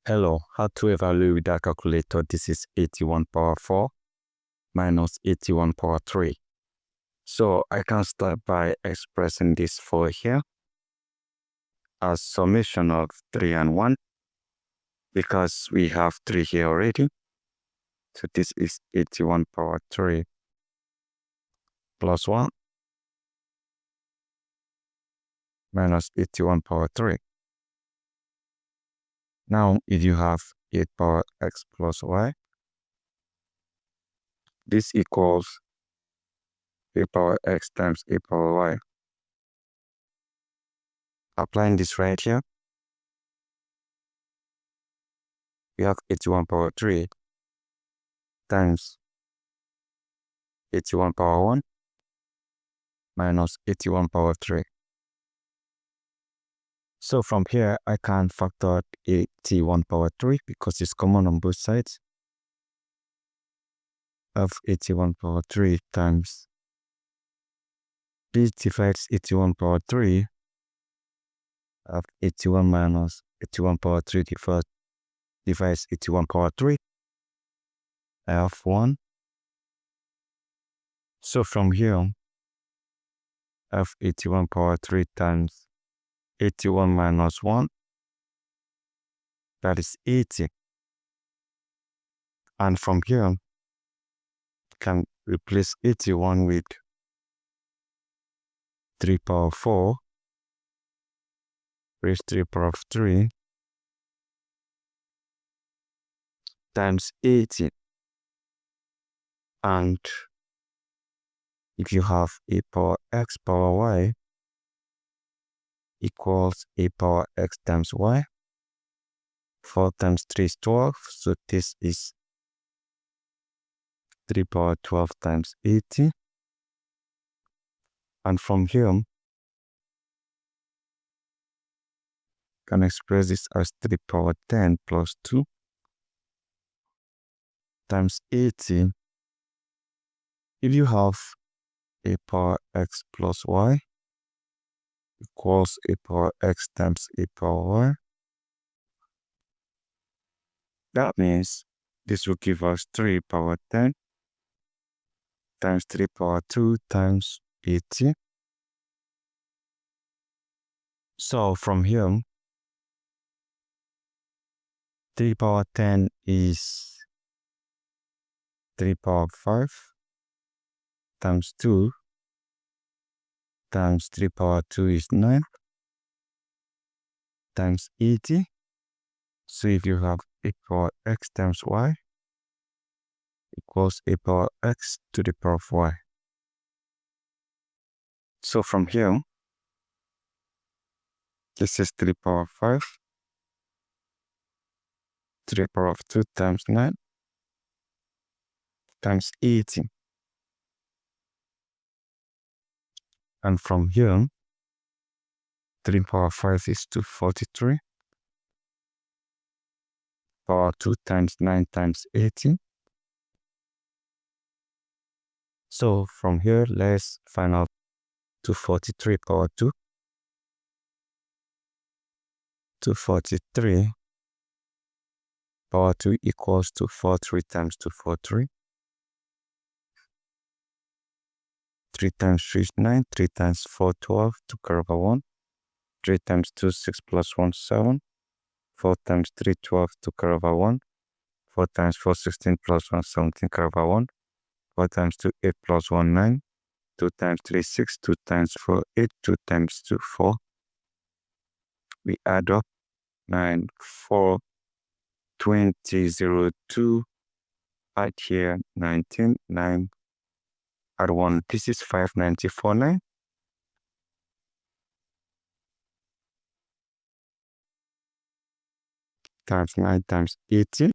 Hello, how to evaluate with that calculator? This is 81 power 4 minus 81 power 3. So I can start by expressing this 4 here as summation of 3 and 1 because we have 3 here already. So this is 81 power 3 plus 1 minus 81 power 3. Now, if you have 8 power x plus y, this equals 8 power x times 8 power y. Applying this right here, we have 81 power 3 times 81 power 1 minus 81 power 3. So from here, I can factor 81 power 3 because it's common on both sides. Of 81 power 3 times this divides 81 power 3 of 81 minus 81 power 3 divides 81 power 3. I have 1. So from here, I have 81 power 3 times 81 minus 1. That is 80. And from here, can replace 81 with 3 power 4 raised 3 power 3 times 80. And if you have a power x power y equals a power x times y, 4 times 3 is 12, so this is 3 power 12 times 80. And from here, can express this as 3 power 10 plus 2 times 80. If you have a power x plus y equals a power x times a power y, that means this will give us 3 power 10 times 3 power 2 times 80. So from here, 3 power 10 is 3 power 5 times 2 times 3 power 2 is 9 times 80. So if you have a power x times y equals a power x to the power of y. So from here, this is 3 power 5, 3 power of 2 times 9 times 80. And from here, 3 power 5 is 243. Power 2 times 9 times 80. So from here, let's find out 243 power 2. 243 power 2 equals 243 times 243. 3 times 3 is 9. 3 times 4, 12. 2 carry over 1. 3 times 2, 6 plus 1, 7. 4 times 3, 12. 2 carry over 1. 4 times 4, 16 plus 1, 17 carry over 1. 4 times 2, 8 plus 1, 9. 2 times 3, 6. 2 times 4, 8. 2 times 2, 4. We add up 9, 4, 20, 0, 2. Add here 19, 9. Add 1. This is 594, 9. Times 9 times 80.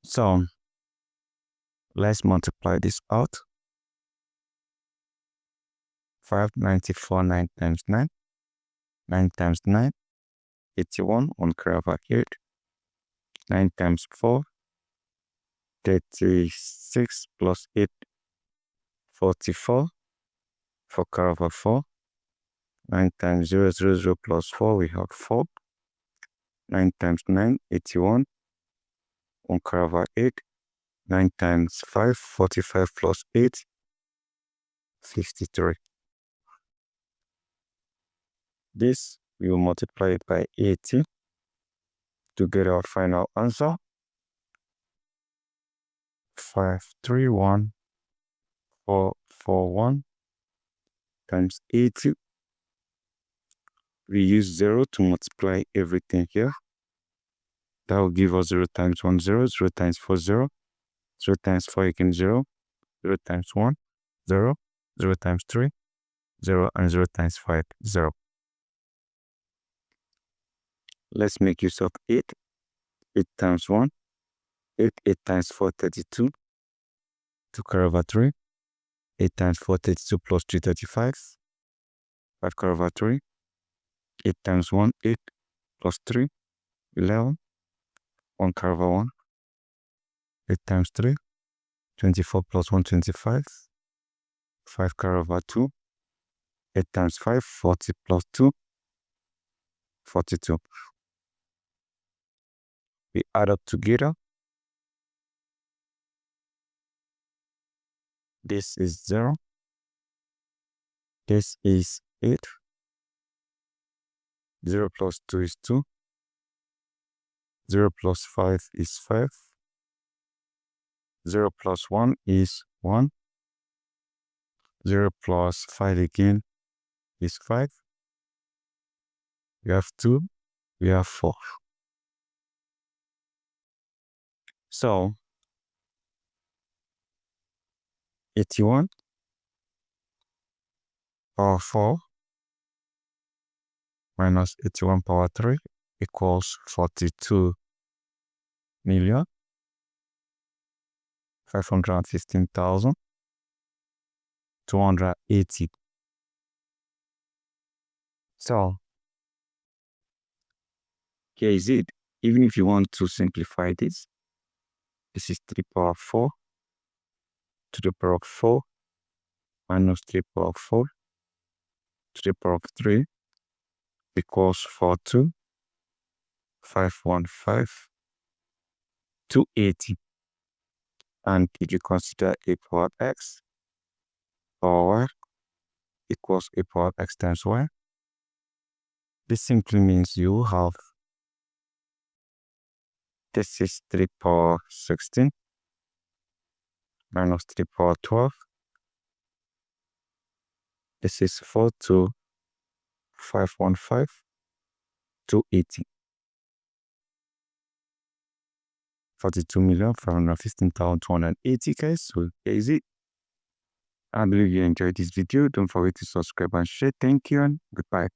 So let's multiply this out. 594, 9 times 9. 9 times 9, 81. 1 carry over here. 9 times 4, 36 plus 8, 44. 4 carry over 4. 9 times 0, 0, 0 plus 4, we have 4. 9 times 9, 81. 1 carry over 8. 9 times 5, 45 plus 8, 53. This, we will multiply it by 80 to get our final answer. 531441 times 80. We use 0 to multiply everything here. That will give us 0 times 1, 0, 0 times 4, 0, 0 times 4 again, 0, 0 times 1, 0, 0 times 3, 0, and 0 times 5, 0. Let's make use of 8. 8 times 1, 8, 8 times 4, 32. 2 carry over 3. 8 times 4, 32 plus 3, 35. 5 carry over 3. 8 times 1, 8 plus 3, 11. 1 carry over 1. 8 times 3, 24 plus 1, 25. 5 carry over 2. 8 times 5, 40 plus 2, 42. We add up together. This is 0. This is 8. 0 plus 2 is 2. 0 plus 5 is 5. 0 plus 1 is 1. 0 plus 5 again is 5. We have 2. We have 4. So, 81 power 4 minus 81 power 3 equals 42,515,280. So, here is it. Even if you want to simplify this, this is 3 power 4 to the power of 4 minus 3 power of 4 to the power of 3 equals 42,515,280. And if you consider a power of x power y equals a power of x times y, this simply means you have, this is 3 power 16 minus 3 power 12. This is 42,515,280. 42,515,280, guys. So here is it. I believe you enjoyed this video. Don't forget to subscribe and share. Thank you and goodbye.